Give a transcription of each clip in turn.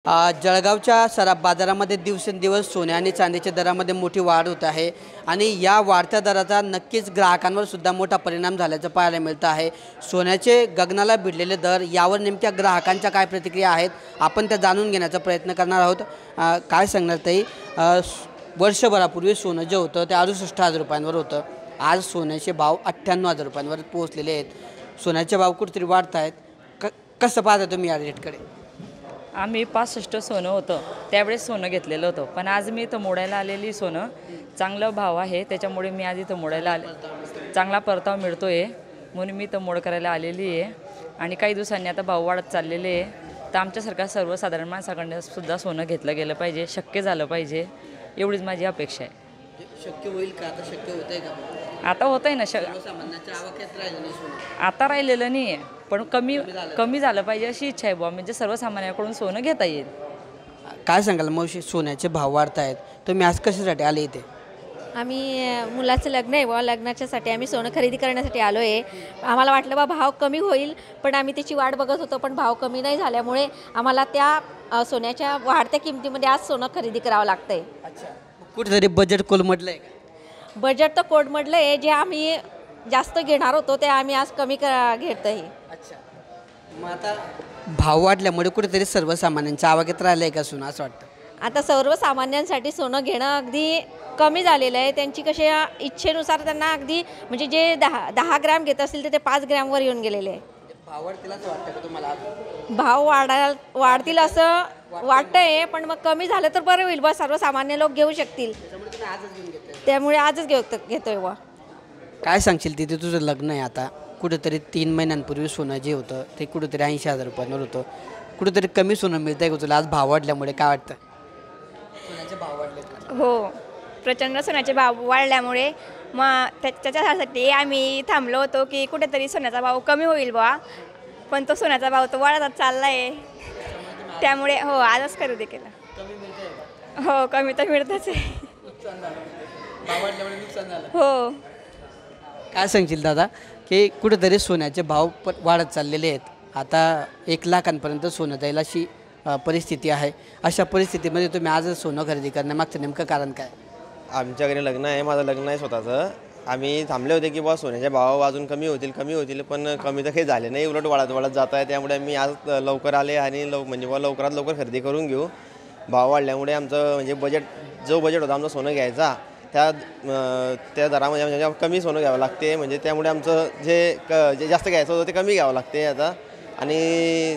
जळगावच्या सराफ बाजारामध्ये दिवसेंदिवस सोने आणि चांदीच्या दरामध्ये मोठी वाढ होत आहे आणि या वाढत्या दराचा नक्कीच ग्राहकांवर सुद्धा मोठा परिणाम झाल्याचं पाहायला मिळतं आहे। सोन्याचे गगनाला भिडलेले दर यावर नेमक्या ग्राहकांच्या काय प्रतिक्रिया आहेत आपण त्या जाणून घेण्याचा प्रयत्न करणार आहोत। काय सांगणार ताई, वर्षभरापूर्वी सोनं जे होतं ते 68,000 रुपयांवर होतं, आज सोन्याचे भाव 98,000 रुपयांवर पोहोचलेले आहेत। सोन्याचे भाव कुठेतरी वाढत आहेत, कसं पाहता तुम्ही या रेटकडे? आम्ही 65 सोनं होतं त्यावेळेस सोनं घेतलेलं होतं, पण आज मी इथं मोडायला आलेली सोनं चांगला भाव आहे, त्याच्यामुळे मी आज इथं मोडायला आले, चांगला परतावा मिळतो आहे म्हणून मी इथं मोड करायला आलेली आहे। आणि काही दिवसांनी आता भाव वाढत चाललेले आहे, तर आमच्यासारख्या सर्वसाधारण माणसाकडनं सुद्धा सोनं घेतलं गेलं पाहिजे, शक्य झालं पाहिजे, एवढीच माझी अपेक्षा आहे। शक्य होईल का? आता शक्य होतंय का? आता होत आहे ना, आता राहिलेलं नाही आहे, पण कमी झालं पाहिजे अशी इच्छा आहे बुवा, म्हणजे सर्वसामान्यांकडून सोनं घेता येईल। काय सांगाल मावशी, सोन्याचे भाव वाढत आहेत, तुम्ही आज कशासाठी आले इथे? आम्ही मुलाचं लग्न आहे बुवा, लग्नाच्यासाठी आम्ही सोनं खरेदी करण्यासाठी आलो आहे। आम्हाला वाटलं बा भाव कमी होईल, पण आम्ही त्याची वाट बघत होतो, पण भाव कमी नाही झाल्यामुळे आम्हाला त्या सोन्याच्या वाढत्या किमतीमध्ये आज सोनं खरेदी करावं लागतं आहे। अच्छा, कुठेतरी बजेट कोलमडलं आहे का? बजेट तर कोलमडलं आहे, जे आम्ही जास्त घेणार होतो ते आम्ही आज कमी घेत आहे। अच्छा, मग आता भाव वाढल्यामुळे कुठेतरी सर्वसामान्यांच्या आवाक्यात राहिलं आहे का सोनं असं वाटतं? आता सर्वसामान्यांसाठी सोनं घेणं अगदी कमी झालेलं आहे, त्यांची कशी इच्छेनुसार त्यांना अगदी म्हणजे जे 10 ग्रॅम घेत असतील तर ते 5 ग्रॅमवर येऊन गेलेले आहे। भाव वाढतील असं वाटतं का तुम्हाला? भाव वाढतील असं वाटतंय, पण मग कमी झालं तर बरं होईल बा, सर्वसामान्य लोक घेऊ शकतील, त्यामुळे आजच घेतोय बा। काय सांगशील, तिथे तुझं लग्न आहे, आता कुठेतरी 3 महिन्यांपूर्वी सोनं जे होतं ते कुठेतरी 80,000 रुपयांवर होतं, कुठेतरी कमी सोनं मिळतंय का तुला? आज भाव वाढल्यामुळे काय वाटतं? सोन्याचे भाव वाढले हो, प्रचंड सोन्याचे भाव वाढल्यामुळे मग त्याच्यासाठी आम्ही थांबलो होतो की कुठेतरी सोन्याचा भाव कमी होईल बा, पण तो सोन्याचा भाव तो वाढतच चालला आहे, त्यामुळे हो आजच खरेदी केलं। हो, कमी तर मिळतच आहे। हो। काय सांगशील दादा, की कुठेतरी सोन्याचे भाव वाढत चाललेले आहेत, आता 1 लाखांपर्यंत सोनं जाईल अशी परिस्थिती आहे, अशा परिस्थितीमध्ये तुम्ही आज सोनं खरेदी करण्यामागचं नेमकं कारण काय? आमच्याकडे लग्न आहे, माझं लग्न आहे स्वतःचं, आम्ही थांबले होते की बा सोन्याचे भाव अजून कमी होतील, पण कमी तर काही झाले नाही, उलट वाढत जात आहे, त्यामुळे मी आज लवकर आले आणि म्हणजे लवकरात लवकर खरेदी करून घेऊ। भाव वाढल्यामुळे आमचं म्हणजे जो बजेट होता आमचं सोनं घ्यायचा त्या दरामध्ये म्हणजे कमी सोनं घ्यावं लागते, म्हणजे त्यामुळे आमचं जे जास्त घ्यायचं होतं ते कमी घ्यावं लागते आता। आणि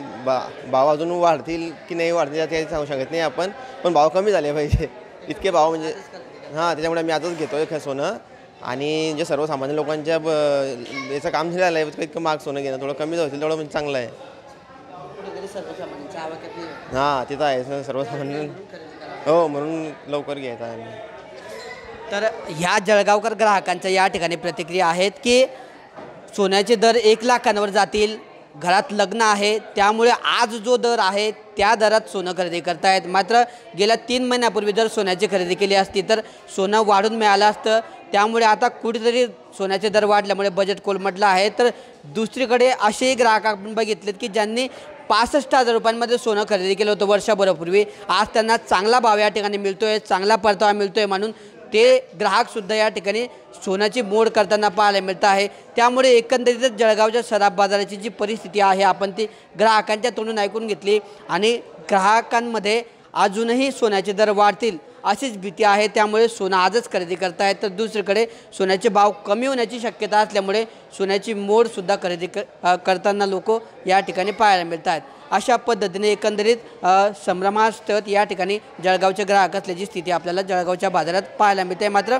भाव अजून वाढतील की नाही वाढतील ते सांगू शकत नाही आपण, पण भाव कमी झाले पाहिजे इतके भाव, म्हणजे त्याच्यामुळे मी आजच घेतो आहे सोनं। आणि जे सर्वसामान्य लोकांच्या याचं काम झालेलं आहे, इतकं महाग सोनं घेणं, थोडं कमी होतील तेवढं म्हणजे चांगलं आहे। तिथं आहे सर्वसामान्य, हो, म्हणून लवकर घ्यायचं आहे। तर ह्या जळगावकर ग्राहकांच्या या ठिकाणी प्रतिक्रिया आहेत की सोन्याचे दर 1 लाखांवर जातील, घरात लग्न आहे त्यामुळे आज जो दर आहे त्या दरात सोनं खरेदी करतायत, मात्र गेल्या 3 महिन्यापूर्वी जर सोन्याची खरेदी केली असती तर सोनं वाढून मिळालं असतं, त्यामुळे आता कुठेतरी सोन्याचे दर वाढल्यामुळे बजेट कोलमडलं आहे। तर दुसरीकडे असेही ग्राहक आपण बघितलेत की ज्यांनी 65,000 रुपयांमध्ये सोनं खरेदी केलं होतं वर्षभरापूर्वी, आज त्यांना चांगला भाव या ठिकाणी मिळतो आहे, चांगला परतावा मिळतो आहे, म्हणून ते ग्राहकसुद्धा या ठिकाणी सोन्याची मोड करताना पाहायला मिळतं आहे। त्यामुळे एकंदरीतच जळगावच्या सराफ बाजाराची जी परिस्थिती आहे आपण ती ग्राहकांच्या तोंडून ऐकून घेतली आणि ग्राहकांमध्ये अजूनही सोन्याचे दर वाढतील अशीच भीती आहे, त्यामुळे सोनं आजच खरेदी करतायत। तर दुसरीकडे सोन्याचे भाव कमी होण्याची शक्यता असल्यामुळे सोन्याची मोडसुद्धा खरेदी करताना लोक या ठिकाणी पाहायला मिळत आहेत। अशा पद्धतीने एकंदरीत संभ्रमास्पद या ठिकाणी जळगावचे ग्राहक असल्याची स्थिती आपल्याला जळगावच्या बाजारात पाहायला मिळते। मात्र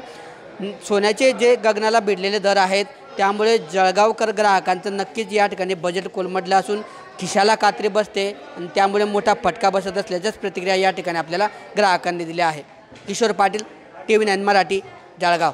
सोन्याचे जे गगनाला भिडलेले दर आहेत त्यामुळे जळगावकर ग्राहकांचं नक्कीच या ठिकाणी बजेट कोलमडलं असून खिशाला कात्री बसते आणि त्यामुळे मोठा फटका बसत असल्याच्याच प्रतिक्रिया या ठिकाणी आपल्याला ग्राहकांनी दिल्या आहे। किशोर पाटील, TV9 मराठी, जळगाव।